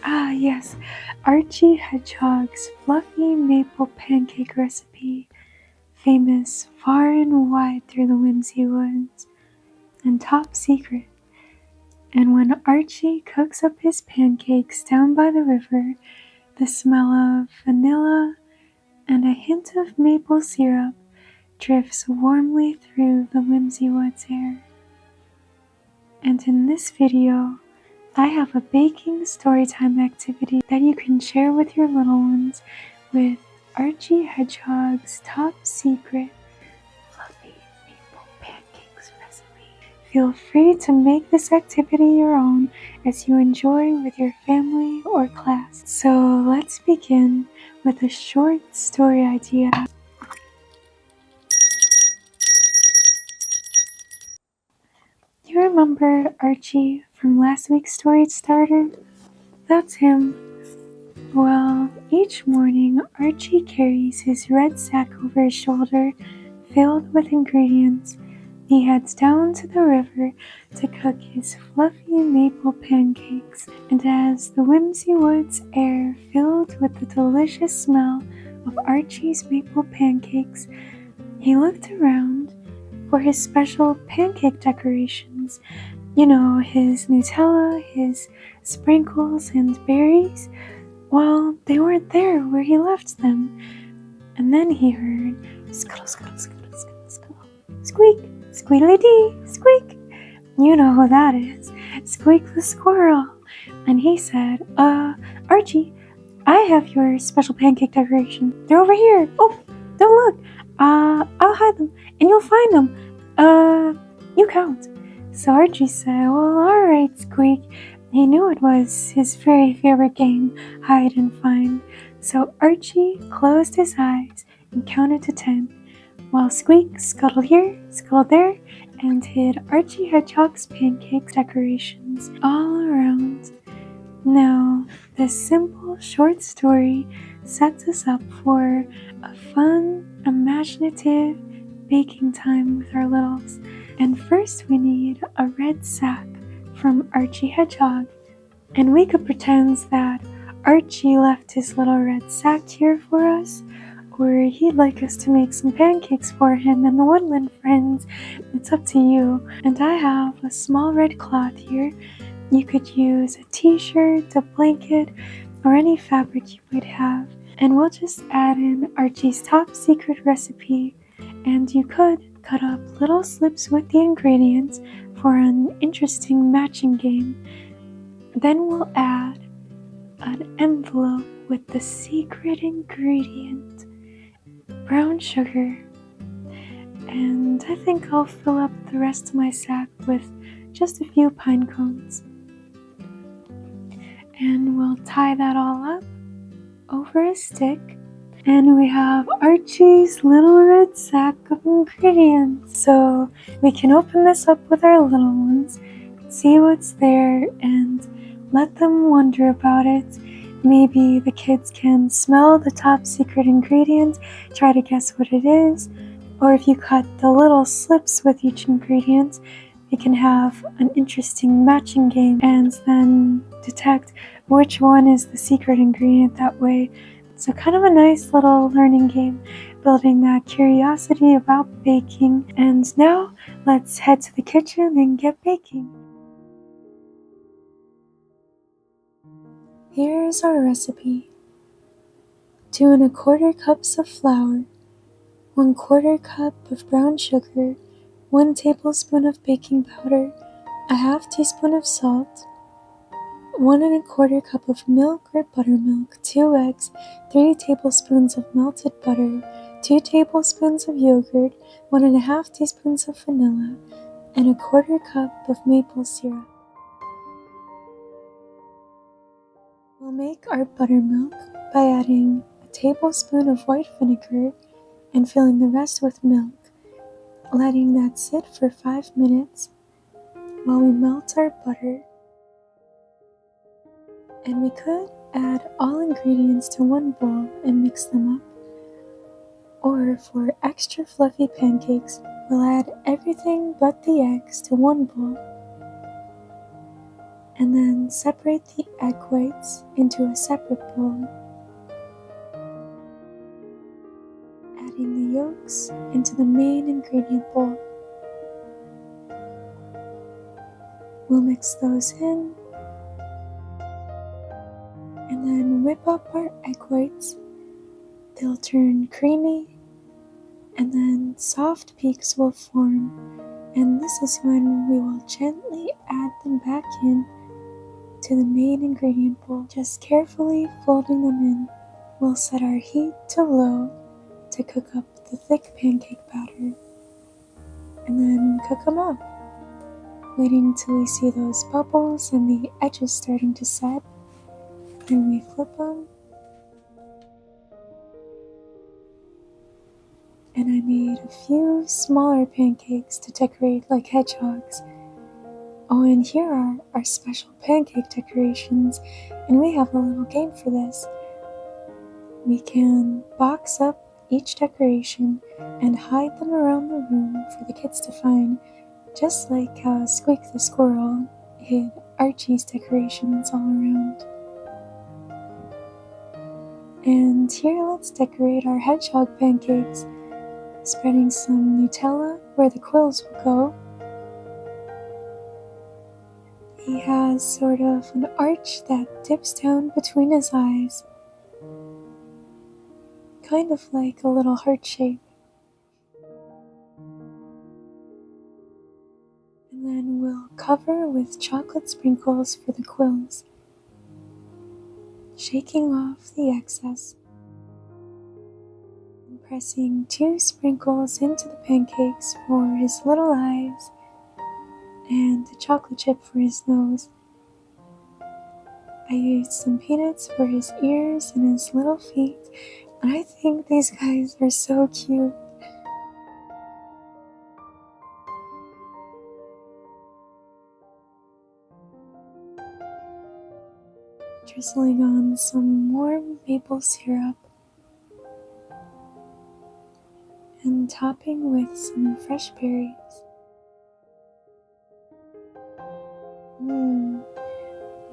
Ah, yes, Archie Hedgehog's fluffy maple pancake recipe, famous far and wide through the Whimsy Woods, and top secret. And when Archie cooks up his pancakes down by the river, the smell of vanilla and a hint of maple syrup drifts warmly through the Whimsy Woods air. And in this video, I have a baking storytime activity that you can share with your little ones with Archie Hedgehog's top secret fluffy maple pancakes recipe. Feel free to make this activity your own as you enjoy with your family or class. So let's begin with a short story idea. You remember Archie from last week's Story Starter? That's him. Well, each morning Archie carries his red sack over his shoulder filled with ingredients. He heads down to the river to cook his fluffy maple pancakes, and as the Whimsy Woods air filled with the delicious smell of Archie's maple pancakes, he looked around for his special pancake decorations. You know, his Nutella, his sprinkles, and berries. Well, they weren't there where he left them. And then he heard scuttle, scuttle, scuttle, scuttle, scuttle. Squeak, squealy-dee, squeak. You know who that is. Squeak the squirrel. And he said, Archie, I have your special pancake decoration. They're over here. Oh, don't look. I'll hide them, and you'll find them. You count. So Archie said, well, alright, Squeak. He knew it was his very favorite game, hide and find. So Archie closed his eyes and counted to 10, while Squeak scuttled here, scuttled there, and hid Archie Hedgehog's pancake decorations all around. Now, this simple short story sets us up for a fun, imaginative baking time with our littles. And first we need a red sack from Archie Hedgehog. And we could pretend that Archie left his little red sack here for us, or he'd like us to make some pancakes for him and the woodland friends. It's up to you. And I have a small red cloth here. You could use a t-shirt, a blanket, or any fabric you might have. And we'll just add in Archie's top secret recipe. And you could cut up little slips with the ingredients for an interesting matching game. Then we'll add an envelope with the secret ingredient, brown sugar. And I think I'll fill up the rest of my sack with just a few pine cones. And we'll tie that all up over a stick. And we have Archie's little red sack of ingredients. So we can open this up with our little ones, see what's there, and let them wonder about it. Maybe the kids can smell the top secret ingredient, try to guess what it is. Or if you cut the little slips with each ingredient, you can have an interesting matching game and then detect which one is the secret ingredient that way. So kind of a nice little learning game, building that curiosity about baking. And now let's head to the kitchen and get baking. Here's our recipe. 2 1/4 cups of flour, 1/4 cup of brown sugar, 1 tablespoon of baking powder, a half teaspoon of salt, 1 1/4 cup of milk or buttermilk, 2 eggs, 3 tablespoons of melted butter, 2 tablespoons of yogurt, 1 1/2 teaspoons of vanilla, and 1/4 cup of maple syrup. We'll make our buttermilk by adding a tablespoon of white vinegar and filling the rest with milk, letting that sit for 5 minutes while we melt our butter. And we could add all ingredients to one bowl and mix them up. Or for extra fluffy pancakes, we'll add everything but the eggs to one bowl. and then separate the egg whites into a separate bowl, adding the yolks into the main ingredient bowl. We'll mix those in, and then whip up our egg whites. They'll turn creamy, and then soft peaks will form, and this is when we will gently add them back in to the main ingredient bowl, just carefully folding them in. We'll set our heat to low to cook up the thick pancake batter, and then cook them up, waiting till we see those bubbles and the edges starting to set. Then we flip them, and I made a few smaller pancakes to decorate like hedgehogs. Oh, and here are our special pancake decorations, and we have a little game for this. We can box up each decoration and hide them around the room for the kids to find, just like how Squeak the Squirrel hid Archie's decorations all around. And here, let's decorate our hedgehog pancakes, spreading some Nutella where the quills will go. He has sort of an arch that dips down between his eyes, kind of like a little heart shape. And then we'll cover with chocolate sprinkles for the quills, shaking off the excess, and pressing 2 sprinkles into the pancakes for his little eyes and a chocolate chip for his nose. I used some peanuts for his ears and his little feet, and I think these guys are so cute. Drizzling on some warm maple syrup and topping with some fresh berries.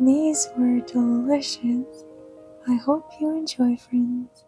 These were delicious. I hope you enjoy, friends.